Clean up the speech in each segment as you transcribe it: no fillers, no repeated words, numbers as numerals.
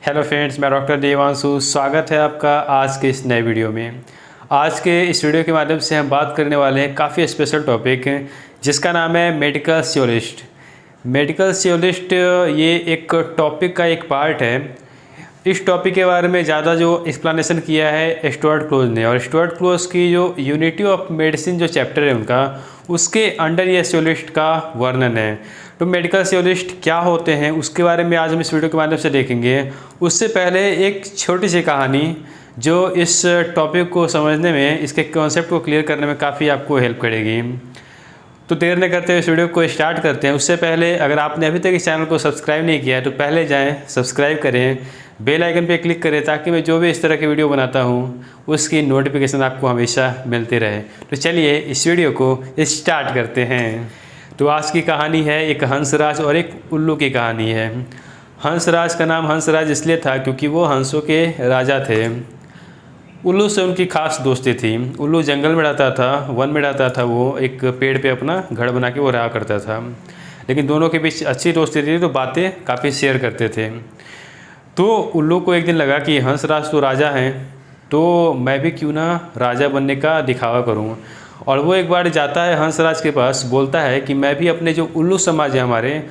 Hello friends, मैं doctor DevanShu। स्वागत है आपका आज के इस नए वीडियो में। आज के इस वीडियो के माध्यम से हम बात करने वाले हैं काफ़ी स्पेशल टॉपिक जिसका नाम है मेडिकल सियोलिस्ट। मेडिकल सियोलिस्ट ये एक टॉपिक का एक पार्ट है। इस टॉपिक के बारे में ज़्यादा जो एक्सप्लेनेशन किया है स्टुअर्ट क्लोज ने, और स्टुअर्ट क्लोज की जो यूनिटी ऑफ मेडिसिन जो चैप्टर है उनका, उसके अंडर ये सियोलिस्ट का वर्णन है। तो मेडिकल सियोलिस्ट क्या होते हैं उसके बारे में आज हम इस वीडियो के माध्यम से देखेंगे। उससे पहले एक छोटी सी कहानी जो इस टॉपिक को समझने में, इसके कॉन्सेप्ट को क्लियर करने में काफ़ी आपको हेल्प करेगी। तो देर न करते हुए इस वीडियो को स्टार्ट करते हैं। उससे पहले अगर आपने अभी तक इस चैनल को सब्सक्राइब नहीं किया है तो पहले जाएं, सब्सक्राइब करें, बेल आइकन पे क्लिक करें ताकि मैं जो भी इस तरह के वीडियो बनाता हूं उसकी नोटिफिकेशन आपको हमेशा मिलती रहे। तो चलिए इस वीडियो को स्टार्ट करते हैं। तो आज की कहानी है एक हंसराज और एक उल्लू की कहानी है। हंसराज का नाम हंसराज इसलिए था क्योंकि वो हंसों के राजा थे। उल्लू से उनकी खास दोस्ती थी। उल्लू जंगल में रहता था, वन में रहता था, वो एक पेड़ पे अपना घर बना के वो रहा करता था। लेकिन दोनों के बीच अच्छी दोस्ती थी तो बातें काफ़ी शेयर करते थे। तो उल्लू को एक दिन लगा कि हंसराज तो राजा हैं, तो मैं भी क्यों ना राजा बनने का दिखावा करूं। और वो एक बार जाता है हंसराज के पास, बोलता है कि मैं भी अपने जो उल्लू समाज है हमारे,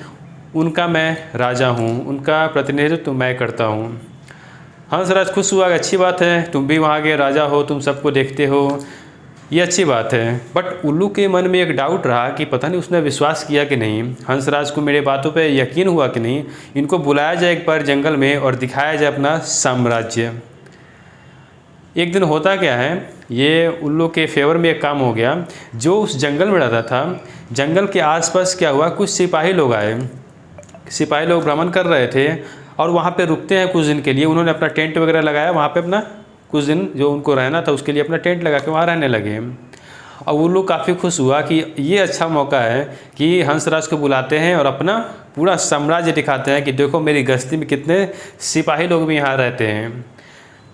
उनका मैं राजा हूं, उनका प्रतिनिधित्व मैं करता हूं। हंसराज खुश हुआ, अच्छी बात है, तुम भी वहाँ के राजा हो, तुम सबको देखते हो, ये अच्छी बात है। बट उल्लू के मन में एक डाउट रहा कि पता नहीं उसने विश्वास किया कि नहीं, हंसराज को मेरे बातों पे यकीन हुआ कि नहीं। इनको बुलाया जाए एक बार जंगल में और दिखाया जाए अपना साम्राज्य। एक दिन होता क्या है, ये उल्लू के फेवर में एक काम हो गया। जो उस जंगल में रहता था, जंगल के आसपास क्या हुआ, कुछ सिपाही लोग आए। सिपाही लोग भ्रमण कर रहे थे और वहाँ पे रुकते हैं कुछ दिन के लिए। उन्होंने अपना टेंट वगैरह लगाया, वहाँ पे अपना कुछ दिन जो उनको रहना था उसके लिए अपना टेंट लगा के वहाँ रहने लगे। और उल्लू काफ़ी खुश हुआ कि ये अच्छा मौका है कि हंसराज को बुलाते हैं और अपना पूरा साम्राज्य दिखाते हैं कि देखो मेरी गश्ती में कितने सिपाही लोग भी यहाँ रहते हैं।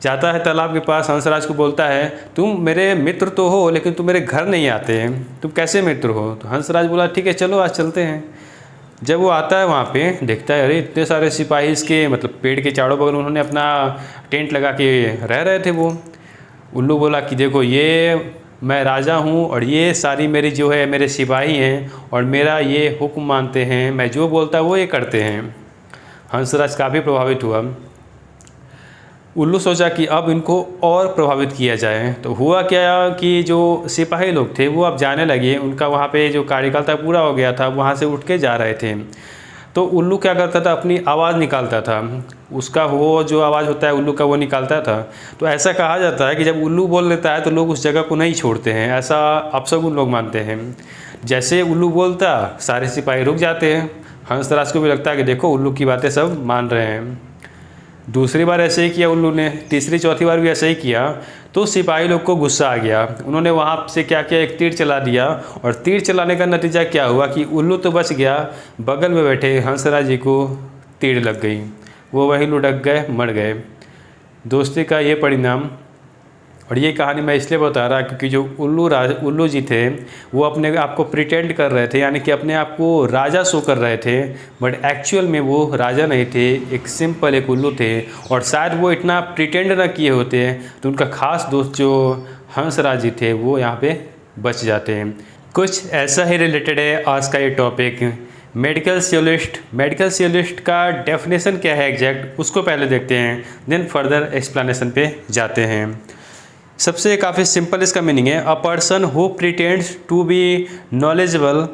जाता है तालाब के पास, हंसराज को बोलता है तुम मेरे मित्र तो हो लेकिन तुम मेरे घर नहीं आते हैं, तुम कैसे मित्र हो। तो हंसराज बोला ठीक है चलो आज चलते हैं। जब वो आता है वहाँ पे देखता है, अरे इतने सारे सिपाही इसके मतलब पेड़ के चारों बगल उन्होंने अपना टेंट लगा के रह रहे थे। वो उल्लू बोला कि देखो ये मैं राजा हूँ और ये सारी मेरी जो है मेरे सिपाही हैं और मेरा ये हुक्म मानते हैं, मैं जो बोलता है वो ये करते हैं। हंसराज काफ़ी प्रभावित हुआ। उल्लू सोचा कि अब इनको और प्रभावित किया जाए। तो हुआ क्या कि जो सिपाही लोग थे वो अब जाने लगे, उनका वहाँ पे जो कार्यकाल था पूरा हो गया था, वहाँ से उठ के जा रहे थे। तो उल्लू क्या करता था, अपनी आवाज़ निकालता था। उसका वो जो आवाज़ होता है उल्लू का वो निकालता था। तो ऐसा कहा जाता है कि जब उल्लू बोल लेता है तो लोग उस जगह को नहीं छोड़ते हैं, ऐसा अपशगुन लोग मानते हैं। जैसे उल्लू बोलता सारे सिपाही रुक जाते हैं। हंसराज को भी लगता है कि देखो उल्लू की बातें सब मान रहे हैं। दूसरी बार ऐसे ही किया उल्लू ने, तीसरी चौथी बार भी ऐसे ही किया। तो सिपाही लोग को गुस्सा आ गया। उन्होंने वहाँ से क्या किया, एक तीर चला दिया। और तीर चलाने का नतीजा क्या हुआ कि उल्लू तो बच गया, बगल में बैठे हंसराज जी को तीर लग गई। वो वहीं लुढ़क गए, मर गए। दोस्ती का ये परिणाम। और ये कहानी मैं इसलिए बता रहा क्योंकि जो उल्लू जी थे वो अपने आप को प्रिटेंड कर रहे थे, यानी कि अपने आप को राजा शो कर रहे थे। बट एक्चुअल में वो राजा नहीं थे, एक सिंपल एक उल्लू थे। और शायद वो इतना प्रिटेंड ना किए होते तो उनका खास दोस्त जो हंसराज जी थे वो यहाँ पे बच जाते हैं। कुछ ऐसा ही रिलेटेड है आज का ये टॉपिक, मेडिकल सियोलिस्ट। मेडिकल सियोलिस्ट का डेफिनेशन क्या है एग्जैक्ट, उसको पहले देखते हैं, देन फर्दर एक्सप्लेनेशन पे जाते हैं। सबसे काफ़ी सिंपल इसका मीनिंग है, a person who pretends to be knowledgeable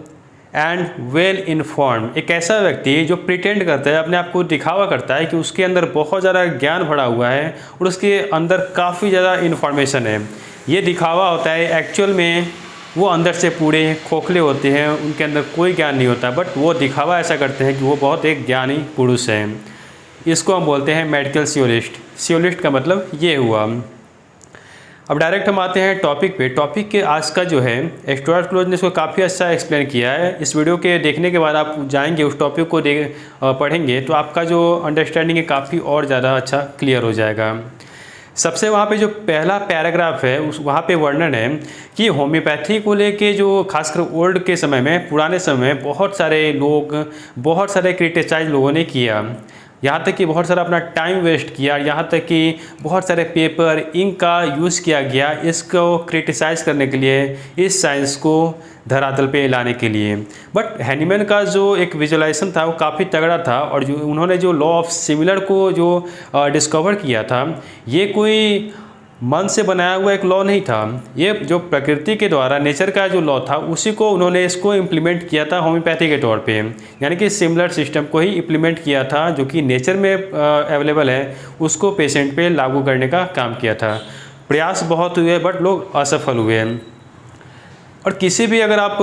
and well informed. एक ऐसा व्यक्ति जो प्रिटेंड करता है, अपने आप को दिखावा करता है कि उसके अंदर बहुत ज़्यादा ज्ञान भरा हुआ है और उसके अंदर काफ़ी ज़्यादा इन्फॉर्मेशन है। ये दिखावा होता है, एक्चुअल में वो अंदर से पूरे खोखले होते हैं, उनके अंदर कोई ज्ञान नहीं होता, बट वो दिखावा ऐसा करते हैं कि वो बहुत एक ज्ञानी पुरुष हैं। इसको हम बोलते हैं मेडिकल सियोलिस्ट। सियोलिस्ट का मतलब ये हुआ। अब डायरेक्ट हम आते हैं टॉपिक पे। टॉपिक के आज का जो है स्टुअर्ट क्लोज ने इसको काफ़ी अच्छा एक्सप्लेन किया है। इस वीडियो के देखने के बाद आप जाएंगे उस टॉपिक को पढ़ेंगे तो आपका जो अंडरस्टैंडिंग है काफ़ी और ज़्यादा अच्छा क्लियर हो जाएगा। सबसे वहाँ पे जो पहला पैराग्राफ है उस वहाँ पे वर्णन है कि होम्योपैथी को लेके जो खासकर ओल्ड के समय में, पुराने समय में बहुत सारे लोग, बहुत सारे क्रिटिसाइज लोगों ने किया। यहाँ तक कि बहुत सारा अपना टाइम वेस्ट किया, यहाँ तक कि बहुत सारे पेपर इंक का यूज़ किया गया इसको क्रिटिसाइज़ करने के लिए, इस साइंस को धरातल पे लाने के लिए। बट हैनीमैन का जो एक विजुअलाइजेशन था वो काफ़ी तगड़ा था, और जो उन्होंने जो लॉ ऑफ सिमिलर को जो डिस्कवर किया था, ये कोई मन से बनाया हुआ एक लॉ नहीं था, ये जो प्रकृति के द्वारा नेचर का जो लॉ था उसी को उन्होंने इसको इम्प्लीमेंट किया था होम्योपैथी के तौर पे, यानी कि सिमिलर सिस्टम को ही इम्प्लीमेंट किया था जो कि नेचर में अवेलेबल है, उसको पेशेंट पे लागू करने का काम किया था। प्रयास बहुत हुए बट लोग असफल हुए। और किसी भी अगर आप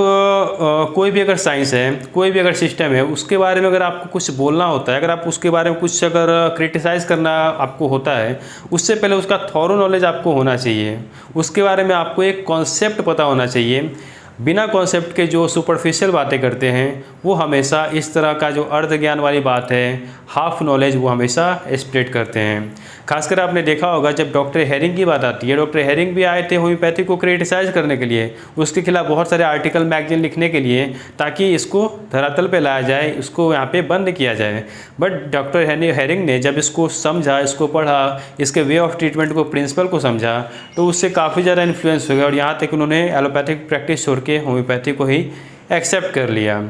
कोई भी अगर साइंस है, कोई भी अगर सिस्टम है, उसके बारे में अगर आपको कुछ बोलना होता है, अगर आप उसके बारे में कुछ अगर क्रिटिसाइज़ करना आपको होता है, उससे पहले उसका थॉरो नॉलेज आपको होना चाहिए, उसके बारे में आपको एक कॉन्सेप्ट पता होना चाहिए। बिना कॉन्सेप्ट के जो सुपरफिशियल बातें करते हैं वो हमेशा इस तरह का जो अर्ध ज्ञान वाली बात है, हाफ नॉलेज, वो हमेशा स्प्रेड करते हैं। खासकर आपने देखा होगा जब डॉक्टर हेरिंग की बात आती है, डॉक्टर हेरिंग भी आए थे होम्योपैथी को क्रिटिसाइज़ करने के लिए, उसके खिलाफ बहुत सारे आर्टिकल मैगजीन लिखने के लिए, ताकि इसको धरातल पे लाया जाए, इसको यहाँ पे बंद किया जाए। बट डॉक्टर हेरिंग ने जब इसको समझा, इसको पढ़ा, इसके वे ऑफ ट्रीटमेंट को, प्रिंसिपल को समझा, तो उससे काफ़ी ज़्यादा इन्फ्लुएंस हो गया और यहाँ तक उन्होंने एलोपैथिक प्रैक्टिस छोड़ के होम्योपैथी को ही एक्सेप्ट कर लिया।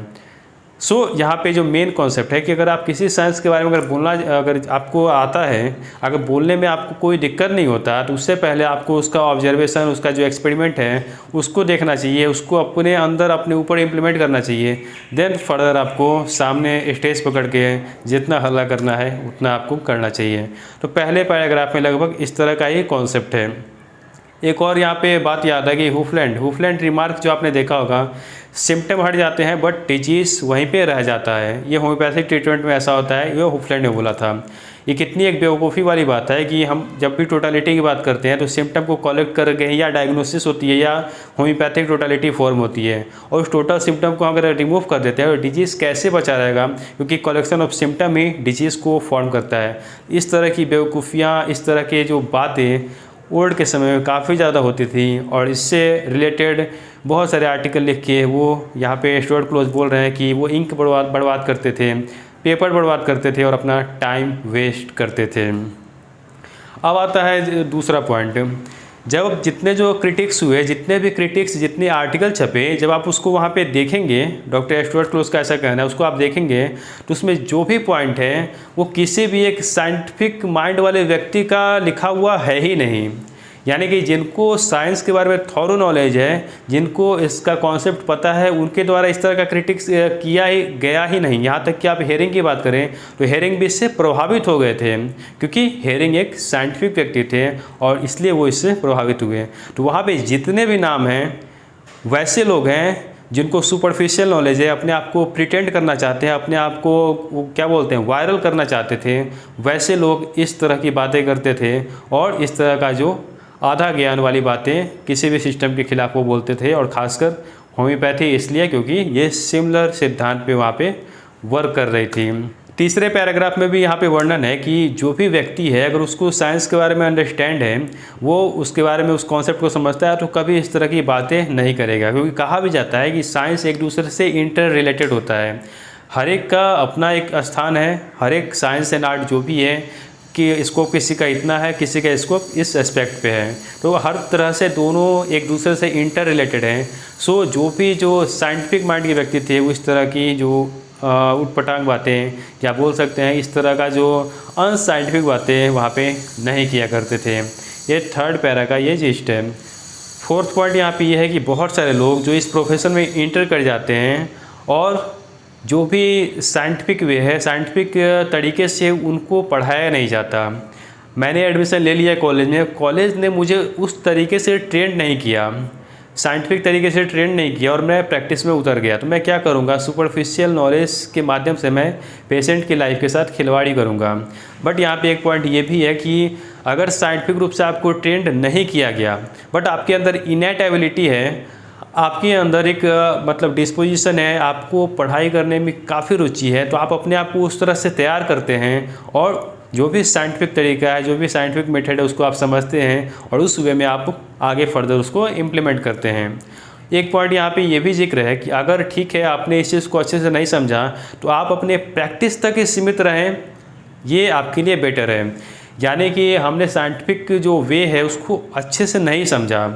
यहाँ पे जो मेन कॉन्सेप्ट है कि अगर आप किसी साइंस के बारे में अगर बोलना, अगर आपको आता है, अगर बोलने में आपको कोई दिक्कत नहीं होता, तो उससे पहले आपको उसका ऑब्जर्वेशन, उसका जो एक्सपेरिमेंट है उसको देखना चाहिए, उसको अपने अंदर अपने ऊपर इम्प्लीमेंट करना चाहिए। देन फर्दर आपको सामने स्टेज पकड़ के जितना हल्ला करना है उतना आपको करना चाहिए। तो पहले पैराग्राफ में लगभग इस तरह का ही कॉन्सेप्ट है। एक और यहाँ पे बात याद है कि हुफलैंड रिमार्क जो आपने देखा होगा, सिम्टम हट जाते हैं बट डिजीज़ वहीं पे रह जाता है। ये होम्योपैथिक ट्रीटमेंट में ऐसा होता है, ये हुफलैंड ने बोला था। ये कितनी एक बेवकूफ़ी वाली बात है कि हम जब भी टोटालिटी की बात करते हैं तो सिम्टम को कलेक्ट करके या डायग्नोसिस होती है या होम्योपैथिक टोटालिटी फॉर्म होती है, और उस टोटल सिम्टम को अगर रिमूव कर देते हैं तो डिजीज़ कैसे बचा रहेगा, क्योंकि collection of symptom he disease को फॉर्म करता है। इस तरह की बेवकूफ़ियाँ, इस तरह के जो बातें ओल्ड के समय में काफ़ी ज़्यादा होती थी, और इससे रिलेटेड बहुत सारे आर्टिकल लिख के वो यहाँ पे स्टुअर्ट क्लोज बोल रहे हैं कि वो इंक बर्बाद करते थे, पेपर बर्बाद करते थे और अपना टाइम वेस्ट करते थे। अब आता है दूसरा पॉइंट, जब जितने जो क्रिटिक्स हुए, जितने भी क्रिटिक्स, जितने आर्टिकल छपे, जब आप उसको वहाँ पे देखेंगे, डॉक्टर स्टुअर्ट क्लोज का ऐसा कहना है, उसको आप देखेंगे तो उसमें जो भी पॉइंट है वो किसी भी एक साइंटिफिक माइंड वाले व्यक्ति का लिखा हुआ है ही नहीं। यानी कि जिनको साइंस के बारे में थॉरो नॉलेज है, जिनको इसका कॉन्सेप्ट पता है, उनके द्वारा इस तरह का क्रिटिक्स किया ही गया ही नहीं। यहाँ तक कि आप हेरिंग की बात करें तो हेरिंग भी इससे प्रभावित हो गए थे, क्योंकि हेरिंग एक साइंटिफिक व्यक्ति थे और इसलिए वो इससे प्रभावित हुए। तो वहाँ पे जितने भी नाम हैं वैसे लोग हैं जिनको सुपरफिशियल नॉलेज है, अपने आप को प्रिटेंड करना चाहते हैं, अपने आप को क्या बोलते हैं, वायरल करना चाहते थे, वैसे लोग इस तरह की बातें करते थे और इस तरह का जो आधा ज्ञान वाली बातें किसी भी सिस्टम के खिलाफ वो बोलते थे। और ख़ासकर होम्योपैथी इसलिए क्योंकि ये सिमिलर सिद्धांत पे वहाँ पे वर्क कर रही थी। तीसरे पैराग्राफ में भी यहाँ पे वर्णन है कि जो भी व्यक्ति है अगर उसको साइंस के बारे में अंडरस्टैंड है, वो उसके बारे में उस कॉन्सेप्ट को समझता है, तो कभी इस तरह की बातें नहीं करेगा। क्योंकि कहा भी जाता है कि साइंस एक दूसरे से इंटर रिलेटेड होता है, हर एक का अपना एक स्थान है, हर एक साइंस एंड आर्ट जो भी है कि स्कोप किसी का इतना है, किसी का स्कोप इस एस्पेक्ट पे है, तो हर तरह से दोनों एक दूसरे से इंटर रिलेटेड हैं। सो जो भी जो साइंटिफिक माइंड के व्यक्ति थे वो इस तरह की जो उटपटांग बातें या बोल सकते हैं इस तरह का जो अनसाइंटिफिक बातें वहाँ पे नहीं किया करते थे। ये थर्ड पैरा का ये जिस्ट है। फोर्थ पॉइंट यहाँ पे ये है कि बहुत सारे लोग जो इस प्रोफेशन में इंटर कर जाते हैं और जो भी साइंटिफिक वे है, साइंटिफिक तरीके से उनको पढ़ाया नहीं जाता। मैंने एडमिशन ले लिया कॉलेज में, कॉलेज ने मुझे उस तरीके से ट्रेन नहीं किया, साइंटिफिक तरीके से ट्रेन नहीं किया और मैं प्रैक्टिस में उतर गया। तो मैं क्या करूँगा, सुपरफिशियल नॉलेज के माध्यम से मैं पेशेंट की लाइफ के साथ खिलवाड़ी करूँगा। बट यहाँ पे एक पॉइंट ये भी है कि अगर साइंटिफिक रूप से आपको ट्रेंड नहीं किया गया बट आपके अंदर इनेट एबिलिटी है, आपके अंदर एक मतलब डिस्पोजिशन है, आपको पढ़ाई करने में काफ़ी रुचि है, तो आप अपने आप को उस तरह से तैयार करते हैं और जो भी साइंटिफिक तरीका है, जो भी साइंटिफिक मेथड है उसको आप समझते हैं और उस वे में आप आगे फर्दर उसको इम्प्लीमेंट करते हैं। एक पॉइंट यहाँ पे ये भी जिक्र है कि अगर ठीक है आपने इस चीज़ को अच्छे से नहीं समझा तो आप अपने प्रैक्टिस तक ही सीमित रहें, ये आपके लिए बेटर है। यानी कि हमने साइंटिफिक जो वे है उसको अच्छे से नहीं समझा,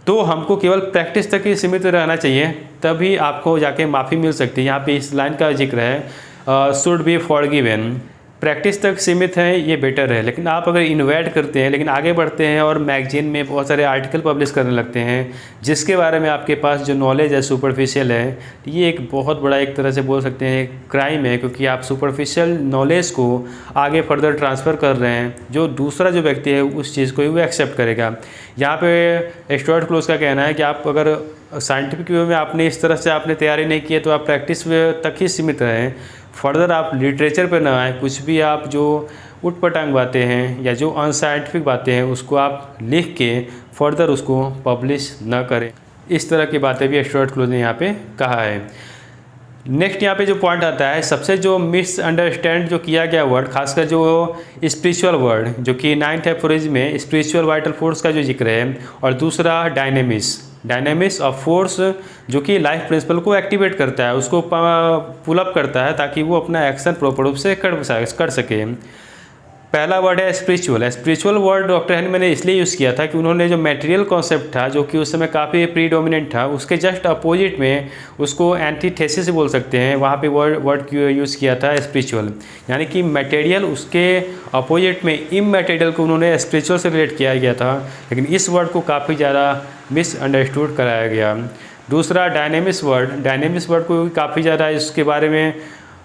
तो हमको केवल प्रैक्टिस तक ही सीमित रहना चाहिए, तभी आपको जाके माफ़ी मिल सकती है। यहाँ पे इस लाइन का जिक्र है शुड बी फॉरगिवन। प्रैक्टिस तक सीमित है ये बेटर है, लेकिन आप अगर इन्वाइट करते हैं, लेकिन आगे बढ़ते हैं और मैगजीन में बहुत सारे आर्टिकल पब्लिश करने लगते हैं जिसके बारे में आपके पास जो नॉलेज है सुपरफिशियल है, ये एक बहुत बड़ा एक तरह से बोल सकते हैं क्राइम है, क्योंकि आप सुपरफिशियल नॉलेज को आगे फर्दर ट्रांसफ़र कर रहे हैं, जो दूसरा जो व्यक्ति है उस चीज़ को ही वो एक्सेप्ट करेगा। यहाँ पे स्टुअर्ट क्लोज का कहना है कि आप अगर साइंटिफिक वे में आपने इस तरह से आपने तैयारी नहीं की है तो आप प्रैक्टिस वे तक ही सीमित रहें, फर्दर आप लिटरेचर पे ना आए। कुछ भी आप जो उटपटांग बातें हैं या जो अनसाइंटिफिक बातें हैं उसको आप लिख के फर्दर उसको पब्लिश ना करें। इस तरह की बातें भी स्टुअर्ट क्लोज ने यहाँ पे कहा है। नेक्स्ट यहाँ पे जो पॉइंट आता है, सबसे जो मिसअंडरस्टैंड जो किया गया वर्ड, खासकर जो स्पिरिचुअल वर्ड, जो कि 9th एफोरिज्म में स्पिरिचुअल वाइटल फोर्स का जो जिक्र है, और दूसरा डायनेमिक्स ऑफ फोर्स, जो कि लाइफ प्रिंसिपल को एक्टिवेट करता है, उसको पुल अप करता है ताकि वो अपना एक्शन प्रॉपर रूप से कर सके। पहला वर्ड है स्पिरिचुअल वर्ड डॉक्टर हैन मैंने इसलिए यूज़ किया था कि उन्होंने जो मटेरियल कॉन्सेप्ट था जो कि उस समय काफ़ी प्रीडोमिनेंट था, उसके जस्ट अपोजिट में उसको एंटीथेसिस बोल सकते हैं, वहाँ पे वर्ड यूज़ किया था स्पिरिचुअल। यानी कि मटेरियल, उसके अपोजिट में इमैटेरियल को उन्होंने स्पिरिचुअल से रिलेट किया गया था, लेकिन इस वर्ड को काफ़ी ज़्यादा मिसअंडरस्टूड कराया गया। दूसरा डायनेमिक्स वर्ड को काफ़ी ज़्यादा इसके बारे में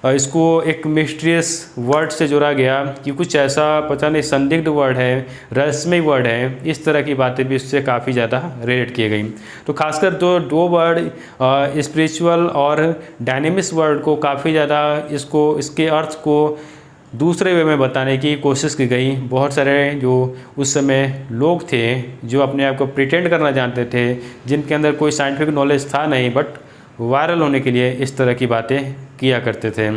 इसको एक मिस्टीरियस वर्ड से जोड़ा गया कि कुछ ऐसा पता नहीं संदिग्ध वर्ड है, रहस्यमय वर्ड है, इस तरह की बातें भी इससे काफ़ी ज़्यादा रिलेट की गई। तो खासकर दो वर्ड स्पिरिचुअल और डायनेमिक्स वर्ड को काफ़ी ज़्यादा इसके अर्थ को दूसरे वे में बताने की कोशिश की गई। बहुत सारे जो उस समय लोग थे जो अपने आप को प्रिटेंड करना जानते थे, जिनके अंदर कोई साइंटिफिक नॉलेज था नहीं, बट वायरल होने के लिए इस तरह की बातें किया करते थे।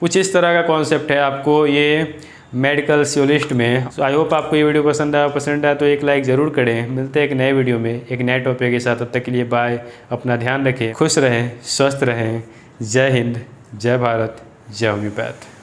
कुछ इस तरह का कॉन्सेप्ट है आपको ये मेडिकल सियोलिस्ट में। आई होप आपको ये वीडियो पसंद आया तो एक लाइक ज़रूर करें। मिलते हैं एक नए वीडियो में एक नए टॉपिक के साथ, तब तक के लिए बाय। अपना ध्यान रखें, खुश रहें, स्वस्थ रहें। जय हिंद, जय भारत, जय होम्योपैथ।